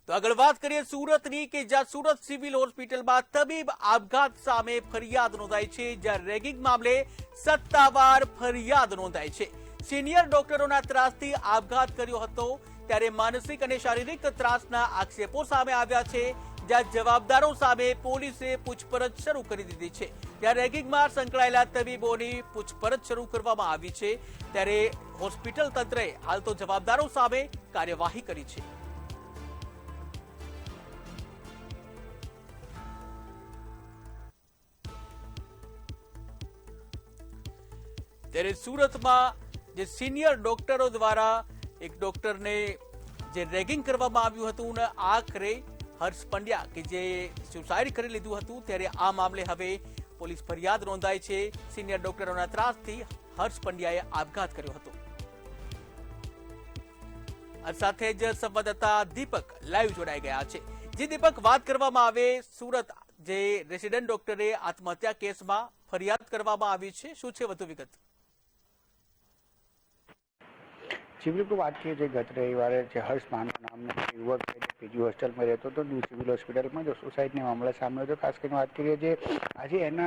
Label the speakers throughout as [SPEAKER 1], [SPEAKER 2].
[SPEAKER 1] તો આગળ વાત કરીએ સુરતની કે જ્યાં સુરત સિવિલ હોસ્પિટલમાં તબીબ આપઘાત સામે ફરિયાદ નોંધાઈ છે, જ્યાં રેગિંગ મામલે સત્તાવાર ફરિયાદ નોંધાઈ છે। સિનિયર ડોક્ટરોના ત્રાસથી આપઘાત કર્યો હતો, ત્યારે માનસિક અને શારીરિક ત્રાસના આક્ષેપો સામે આવ્યા છે, જ્યાં જવાબદારો સામે પોલીસે પૂછપરછ શરૂ કરી દીધી છે। ત્યાં રેગિંગમાં સંકળાયેલા તબીબોની પૂછપરછ શરૂ કરવામાં આવી છે, ત્યારે હોસ્પિટલ તંત્રએ હાલ તો જવાબદારો સામે કાર્યવાહી કરી છે। ત્યારે સુરતમાં જે સિનિયર ડોક્ટરો દ્વારા એક ડોક્ટરને જે રેગિંગ કરવામાં આવ્યું હતું ને આખરે હર્ષ પંડ્યા કે જે સુસાઇડ કરી લીધું હતું, ત્યારે આ મામલે હવે પોલીસ ફરિયાદ નોંધાઈ છે। સિનિયર ડોક્ટરોના ત્રાસથી હર્ષ પંડ્યાએ આપઘાત કર્યો હતો। આ સાથે જ સંવાદદાતા દીપક લાઈવ જોડાઈ ગયા છે। જે દીપક, વાત કરવામાં આવે સુરત જે રેસિડેન્ટ ડોક્ટરે આત્મહત્યા કેસમાં ફરિયાદ કરવામાં આવી છે, શું છે વધુ વિગત?
[SPEAKER 2] સિવિલ को बात की गत रविवार हर्ष मानव नाम युवक है पीजी होस्टल में रहते तो न्यू सिविल हॉस्पिटल में जो सुसाइड मामला सामने तो खास कर बात करिए आज एना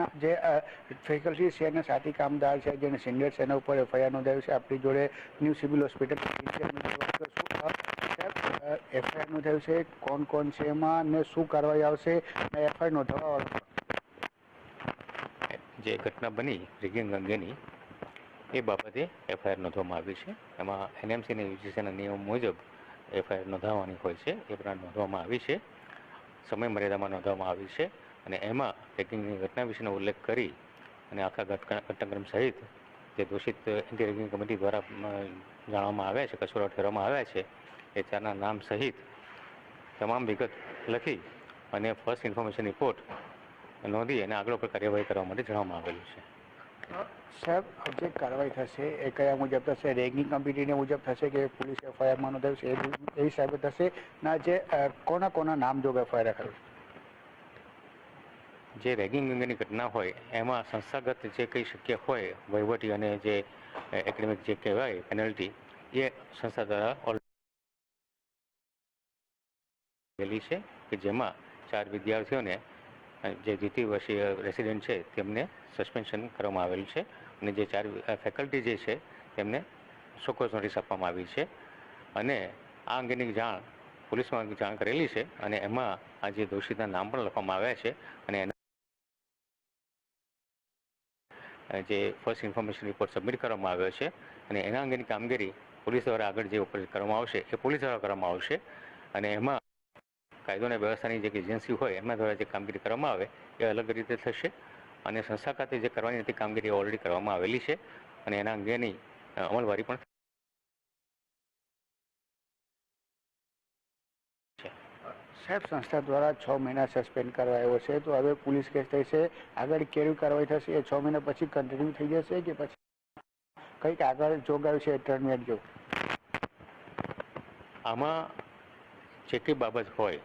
[SPEAKER 2] फैकल्टी है साथी कामदार है जो सीनियर है ऊपर एफआईआर नोधाई है। अपनी जोड़े न्यू सिविल हॉस्पिटल एफआईआर नोधाई है, कौन कौन से ने शू कार्रवाई आवशे एफआईआर नोंधवा
[SPEAKER 3] जे घटना बनी रेगिंग अंगेनी એ બાબતે એફઆઈઆર નોંધવામાં આવી છે। એમાં એનએમસી અને યુજીસીના નિયમ મુજબ એફઆઈઆર નોંધાવવાની હોય છે, એ પ્રમાણે નોંધવામાં આવી છે। સમય મર્યાદામાં નોંધવામાં આવી છે અને એમાં રેગિંગની ઘટના વિશેનો ઉલ્લેખ કરી અને આખા ઘટનાક્રમ સહિત જે દોષિત એન્ટી રેગિંગ કમિટી દ્વારા જાણવામાં આવ્યા છે, કસૂરવાર ઠેરવવામાં આવ્યા છે, એ ચારના નામ સહિત તમામ વિગત લખી અને ફર્સ્ટ ઇન્ફોર્મેશન રિપોર્ટ નોંધી અને આગળ પર કાર્યવાહી કરવા માટે જણાવવામાં આવેલું છે।
[SPEAKER 2] સાહેબ, જે કાર્યવાહી થશે એ કયા મુજબ થશે? રેગિંગ કમિટીને મુજબ થશે કે પોલીસ એફઆઈઆરમાં નોંધાયું છે એ હિસાબે થશે ના? જે કોના કોના નામ જોગ એફઆઈઆર કર્યું?
[SPEAKER 3] જે રેગિંગ અંગેની ઘટના હોય એમાં સંસ્થાગત જે કંઈ શક્ય હોય વહીવટી અને જે એકેડેમિક જે કહેવાય પેનલ્ટી, એ સંસ્થા દ્વારા ઓલરેડી છે કે જેમાં 4 વિદ્યાર્થીઓને જે દ્વિતીય વર્ષીય રેસિડેન્ટ છે તેમને સસ્પેન્શન કરવામાં આવેલું છે અને જે 4 ફેકલ્ટી જે છે તેમને શોકોઝ નોટિસ આપવામાં આવી છે અને આ અંગેની જાણ પોલીસમાં જાણ કરેલી છે અને એમાં આ જે દોષિતના નામ પણ લખવામાં આવ્યા છે અને એના જે ફર્સ્ટ ઇન્ફોર્મેશન રિપોર્ટ સબમિટ કરવામાં આવ્યો છે અને એના અંગેની કામગીરી પોલીસ દ્વારા આગળ જે ઉપર કરવામાં આવશે એ પોલીસ દ્વારા કરવામાં આવશે અને એમાં કાયદો અને વ્યવસ્થાની જે એજન્સી હોય એમના દ્વારા જે કામગીરી કરવામાં આવે એ અલગ રીતે થશે અને સંસ્થા ખાતે જે કરવાની હતી કામગીરી ઓલરેડી કરવામાં આવેલી છે અને એના અંગેની અમલવારી પણ છે।
[SPEAKER 2] સાહેબ, સંસ્થા દ્વારા 6 મહિના સસ્પેન્ડ કરાયો છે, તો હવે પોલીસ કેસ થઈ છે, આગળ કેવી કાર્યવાહી થશે? એ 6 મહિના પછી કન્ટિન્યુ થઈ જશે કે પછી કંઈક આગળ જોગાયું છે ટર્મિનેટ જો?
[SPEAKER 3] આમાં જે કંઈ બાબત હોય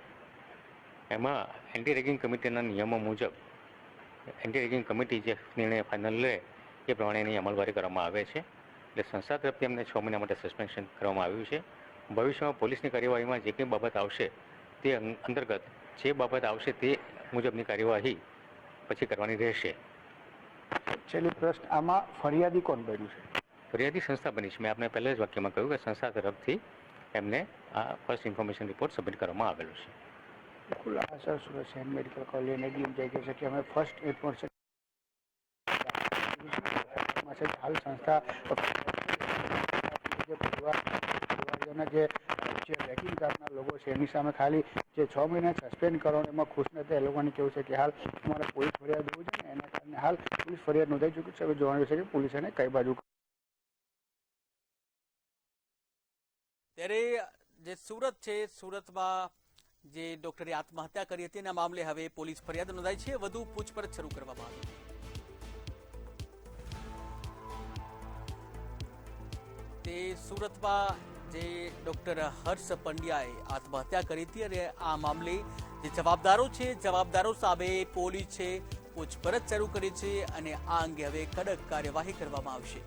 [SPEAKER 3] એમાં એન્ટી રેગિંગ કમિટીના નિયમો મુજબ એન્ટી રેગિંગ કમિટી જે નિર્ણય ફાઇનલ લે એ પ્રમાણે એની અમલવારી કરવામાં આવે છે। એટલે સંસ્થા તરફથી અમને 6 મહિના માટે સસ્પેન્શન કરવામાં આવ્યું છે। ભવિષ્યમાં પોલીસની કાર્યવાહીમાં જે કંઈ બાબત આવશે તે અંતર્ગત જે બાબત આવશે તે મુજબની કાર્યવાહી પછી કરવાની રહેશે।
[SPEAKER 2] છેલ્લી પ્રશ્ન, આમાં ફરિયાદી કોણ બન્યું છે?
[SPEAKER 3] ફરિયાદી સંસ્થા બની છે। મેં આપને પહેલા જ વાક્યમાં કહ્યું કે સંસ્થા તરફથી એમને આ ફર્સ્ટ ઇન્ફોર્મેશન રિપોર્ટ સબમિટ કરવામાં આવેલું છે।
[SPEAKER 2] બિલકુલ, આ સર સુરત શહેર મેડિકલ કોલેજ એડીએમ જઈ છે કે અમે ફર્સ્ટ ઇન્ફોર્મેશન હાલ સંસ્થા જે પરિવારના જે રેગિંગ કરનાર લોકો છે એની સામે ખાલી જે 6 મહિના સસ્પેન્ડ કરવાનું એમાં ખુશ નથી। એ લોકોને કેવું છે કે હાલ તમારે પોલીસ ફરિયાદ હોવું છે ને એના કારણે હાલ પોલીસ ફરિયાદ નોંધાઈ ચૂકી છે। હવે જોવાનું છે કે પોલીસ એને કઈ બાજુ।
[SPEAKER 1] ત્યારે જે સુરત છે, સુરતમાં જે ડોક્ટરે આત્મહત્યા કરી હતી એના મામલે હવે પોલીસ ફરિયાદ નોંધાઈ છે, વધુ પૂછપરછ શરૂ કરવામાં આવી। તે સુરતમાં જે ડોક્ટર હર્ષ પંડ્યાએ આત્મહત્યા કરી હતી અને આ મામલે જે જવાબદારો છે, જવાબદારો સામે પોલીસે પૂછપરછ શરૂ કરી છે અને આ અંગે હવે કડક કાર્યવાહી કરવામાં આવશે।